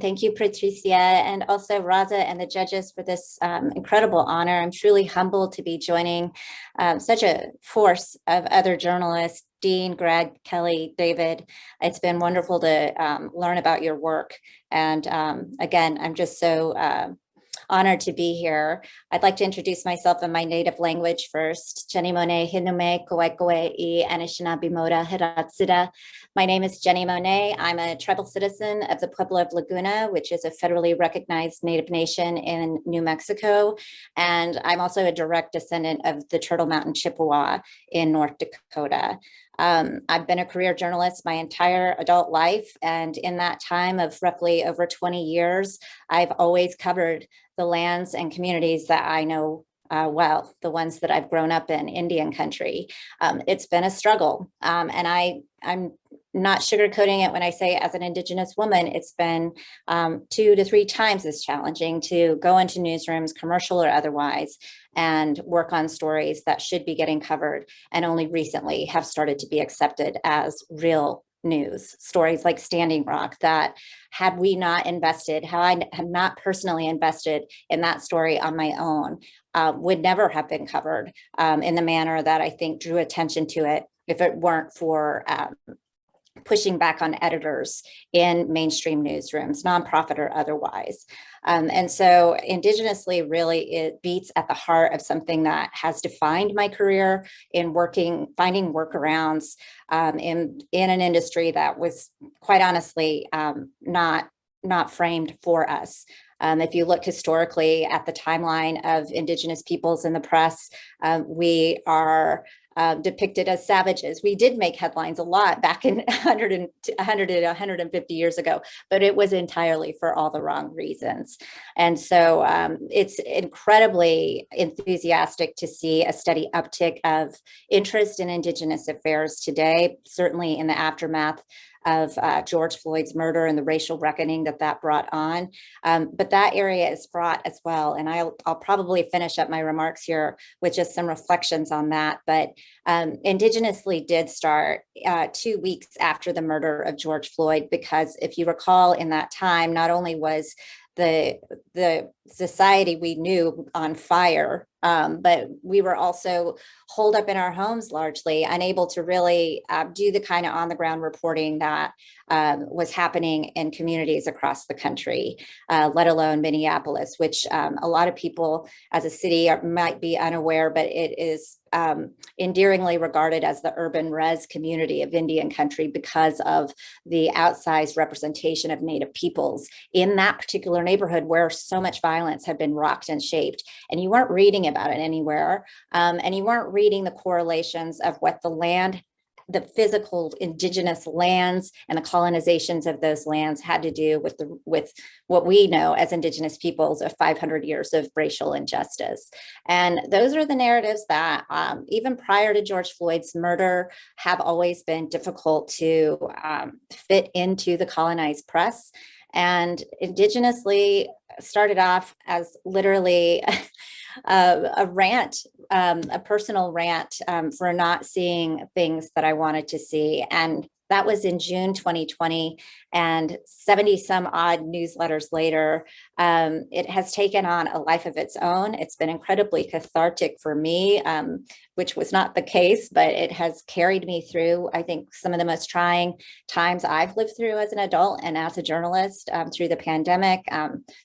Thank you, Patricia, and also Raza and the judges for this incredible honor. I'm truly humbled to be joining such a force of other journalists, Dean, Greg, Kelly, David. It's been wonderful to learn about your work. And again, I'm just so honored to be here. I'd like to introduce myself in my native language first. Jenni Monet, Hinume, Koekwe, Anishinaabe Moda, Hiratsida. My name is Jenni Monet. I'm a tribal citizen of the Pueblo of Laguna, which is a federally recognized Native nation in New Mexico. And I'm also a direct descendant of the Turtle Mountain Chippewa in North Dakota. I've been a career journalist my entire adult life. And in that time of roughly over 20 years, I've always covered the lands and communities that I know well, the ones that I've grown up in, Indian country. It's been a struggle. And I'm not sugarcoating it when I say as an Indigenous woman, it's been 2 to 3 times as challenging to go into newsrooms, commercial or otherwise, and work on stories that should be getting covered and only recently have started to be accepted as real news. Stories like Standing Rock that had we not invested, how I had not personally invested in that story on my own, would never have been covered in the manner that I think drew attention to it if it weren't for pushing back on editors in mainstream newsrooms, nonprofit or otherwise. And so Indigenously really, it beats at the heart of something that has defined my career in finding workarounds in an industry that was quite honestly not framed for us. If you look historically at the timeline of Indigenous peoples in the press, we are depicted as savages. We did make headlines a lot back in 100 to 150 years ago, but it was entirely for all the wrong reasons. And so it's incredibly enthusiastic to see a steady uptick of interest in Indigenous affairs today, certainly in the aftermath of George Floyd's murder and the racial reckoning that brought on. But that area is fraught as well. And I'll probably finish up my remarks here with just some reflections on that. But Indigenously did start 2 weeks after the murder of George Floyd, because if you recall, in that time, not only was the society we knew on fire, but we were also holed up in our homes, largely unable to really do the kind of on the ground reporting that was happening in communities across the country, let alone Minneapolis, which a lot of people as a city might be unaware, but it is endearingly regarded as the urban res community of Indian country because of the outsized representation of Native peoples in that particular neighborhood where so much violence had been rocked and shaped. And you weren't reading about it anywhere. And you weren't reading the correlations of what the physical Indigenous lands and the colonizations of those lands had to do with what we know as Indigenous peoples of 500 years of racial injustice. And those are the narratives that even prior to George Floyd's murder have always been difficult to fit into the colonized press. And Indigenously started off as literally a rant, a personal rant for not seeing things that I wanted to see. And that was in June 2020, and 70 some odd newsletters later, it has taken on a life of its own. It's been incredibly cathartic for me, which was not the case, but it has carried me through, I think, some of the most trying times I've lived through as an adult and as a journalist, through the pandemic,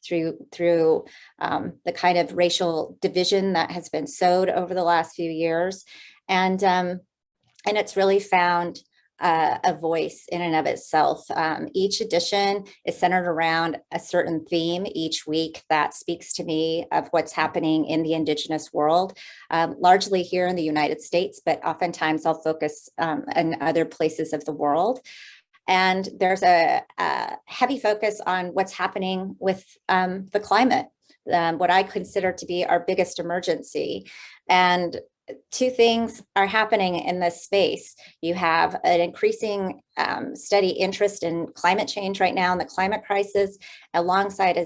through the kind of racial division that has been sowed over the last few years. And it's really found a voice in and of itself. Each edition is centered around a certain theme each week that speaks to me of what's happening in the Indigenous world, largely here in the United States, but oftentimes I'll focus in other places of the world. And there's a heavy focus on what's happening with the climate, what I consider to be our biggest emergency. And 2 things are happening in this space. You have an increasing steady interest in climate change right now, and the climate crisis, alongside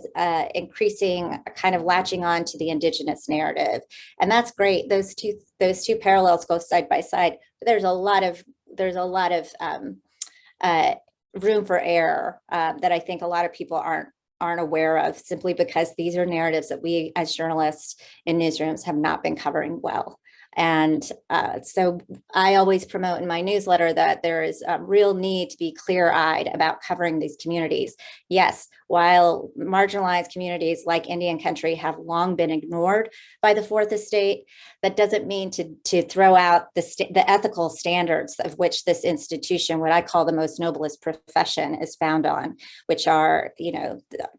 increasing kind of latching on to the Indigenous narrative. And that's great. Those two parallels go side by side. But there's a lot of room for error that I think a lot of people aren't aren't aware of, simply because these are narratives that we as journalists in newsrooms have not been covering well. And so I always promote in my newsletter that there is a real need to be clear-eyed about covering these communities. Yes, while marginalized communities like Indian country have long been ignored by the Fourth Estate, that doesn't mean to throw out the ethical standards of which this institution, what I call the most noblest profession, is found on, which are,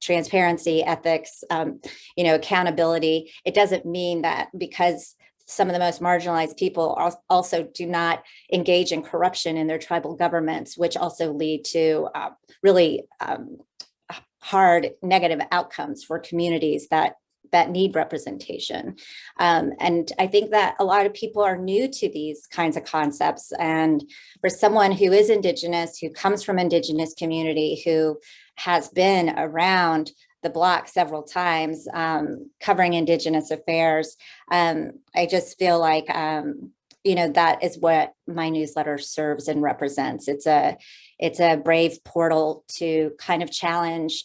transparency, ethics, accountability. It doesn't mean that because some of the most marginalized people also do not engage in corruption in their tribal governments, which also lead to really hard negative outcomes for communities that need representation. And I think that a lot of people are new to these kinds of concepts. And for someone who is Indigenous, who comes from Indigenous community, who has been around the block several times covering Indigenous affairs, I just feel like that is what my newsletter serves and represents. It's a brave portal to kind of challenge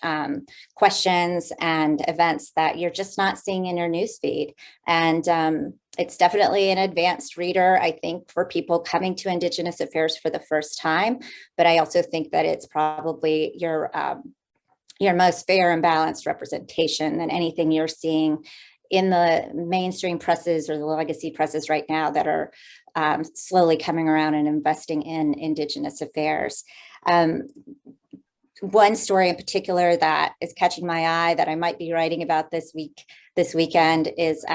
questions and events that you're just not seeing in your newsfeed. And it's definitely an advanced reader, I think, for people coming to Indigenous affairs for the first time. But I also think that it's probably your most fair and balanced representation than anything you're seeing in the mainstream presses or the legacy presses right now that are slowly coming around and investing in Indigenous affairs. One story in particular that is catching my eye that I might be writing about this weekend is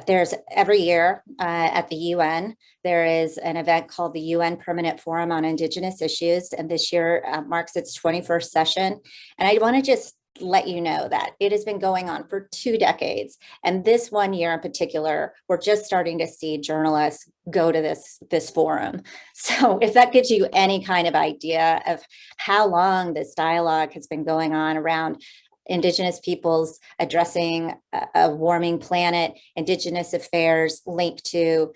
there's every year at the UN, there is an event called the UN Permanent Forum on Indigenous Issues. And this year marks its 21st session. And I want to just let you know that it has been going on for 2 decades. And this one year in particular, we're just starting to see journalists go to this forum. So if that gives you any kind of idea of how long this dialogue has been going on around Indigenous peoples addressing a warming planet, Indigenous affairs linked to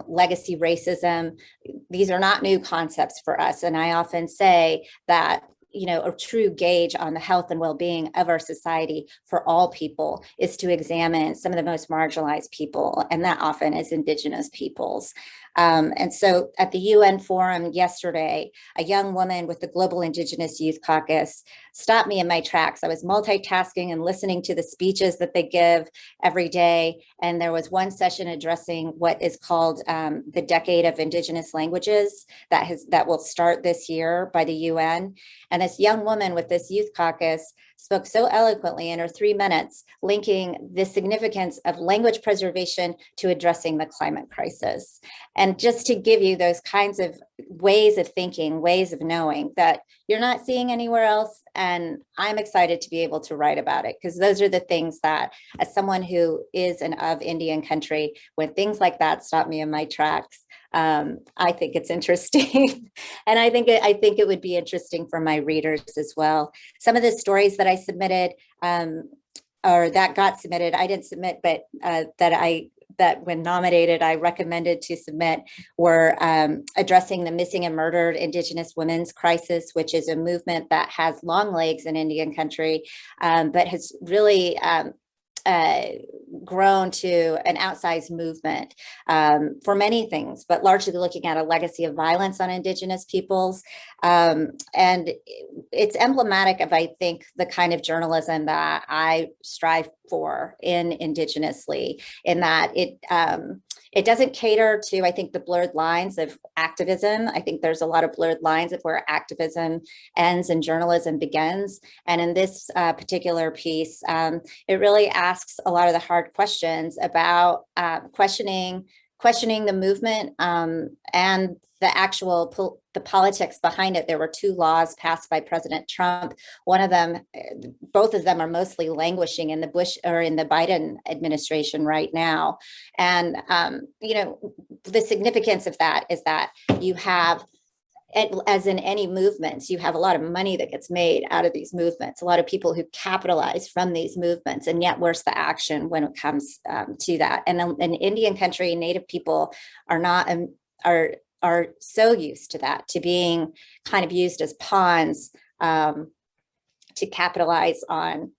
legacy racism, these are not new concepts for us. And I often say that a true gauge on the health and well-being of our society for all people is to examine some of the most marginalized people, and that often is Indigenous peoples. And so at the UN forum yesterday, a young woman with the Global Indigenous Youth Caucus stopped me in my tracks. I was multitasking and listening to the speeches that they give every day. And there was one session addressing what is called the Decade of Indigenous Languages that will start this year by the UN. And this young woman with this youth caucus spoke so eloquently in her 3 minutes, linking the significance of language preservation to addressing the climate crisis. And just to give you those kinds of ways of thinking, ways of knowing that you're not seeing anywhere else. And I'm excited to be able to write about it, because those are the things that, as someone who is and of Indian country, when things like that stop me in my tracks, I think it's interesting. And I think it would be interesting for my readers as well. Some of the stories that I submitted or that got submitted, I didn't submit, but that when nominated, I recommended to submit, were addressing the missing and murdered Indigenous women's crisis, which is a movement that has long legs in Indian country, but has really grown to an outsized movement for many things, but largely looking at a legacy of violence on Indigenous peoples. And it's emblematic of, I think, the kind of journalism that I strive for in Indigenously, in that it doesn't cater to, I think, the blurred lines of activism. I think there's a lot of blurred lines of where activism ends and journalism begins. And in this particular piece, it really asks a lot of the hard questions about questioning the movement and the actual the politics behind it. There were 2 laws passed by President Trump. One of them, both of them are mostly languishing in the Bush or in the Biden administration right now. And, the significance of that is that you have, as in any movements, you have a lot of money that gets made out of these movements, a lot of people who capitalize from these movements, and yet where's the action when it comes to that? And in Indian country, Native people are so used to that, to being kind of used as pawns to capitalize on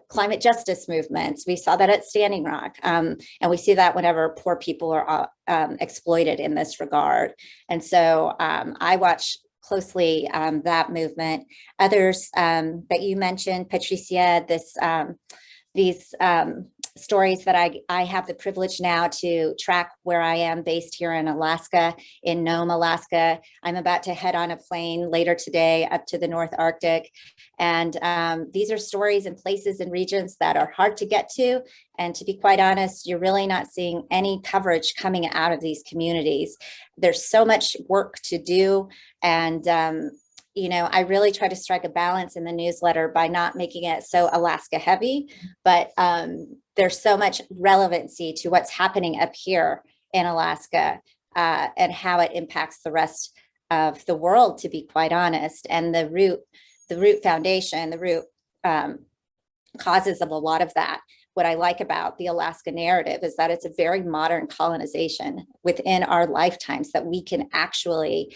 climate justice movements. We saw that at Standing Rock. And we see that whenever poor people are exploited in this regard. And so I watch closely that movement. Others that you mentioned, Patricia, these stories that I have the privilege now to track where I am based here in Alaska, in Nome, Alaska. I'm about to head on a plane later today up to the North Arctic. And these are stories and places and regions that are hard to get to. And to be quite honest, you're really not seeing any coverage coming out of these communities. There's so much work to do. And I really try to strike a balance in the newsletter by not making it so Alaska heavy, but there's so much relevancy to what's happening up here in Alaska and how it impacts the rest of the world, to be quite honest. And the root foundation, the root causes of a lot of that. What I like about the Alaska narrative is that it's a very modern colonization within our lifetimes that we can actually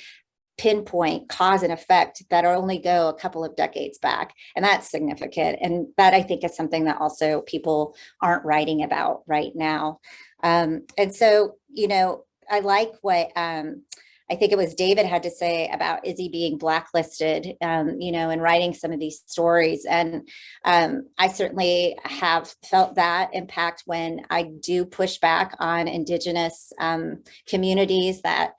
pinpoint cause and effect that only go a couple of decades back. And that's significant. And that, I think, is something that also people aren't writing about right now. And so, I like what I think it was David had to say about Izzy being blacklisted, and writing some of these stories. And I certainly have felt that impact when I do push back on Indigenous communities that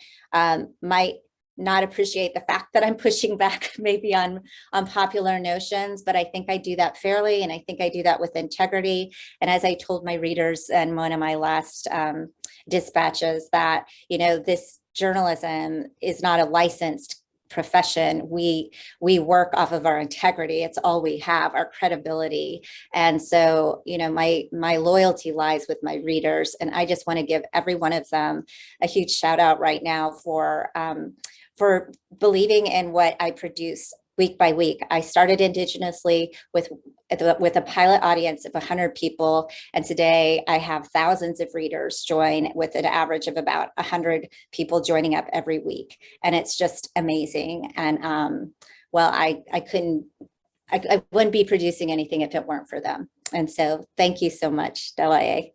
might not appreciate the fact that I'm pushing back maybe on popular notions, but I think I do that fairly, and I think I do that with integrity. And as I told my readers in one of my last dispatches, that this journalism is not a licensed profession. We work off of our integrity. It's all we have, our credibility. And so, my loyalty lies with my readers, and I just want to give every one of them a huge shout out right now for believing in what I produce week by week. I started Indigenously with a pilot audience of 100 people. And today I have thousands of readers join, with an average of about 100 people joining up every week. And it's just amazing. And I wouldn't be producing anything if it weren't for them. And so thank you so much, Delaye.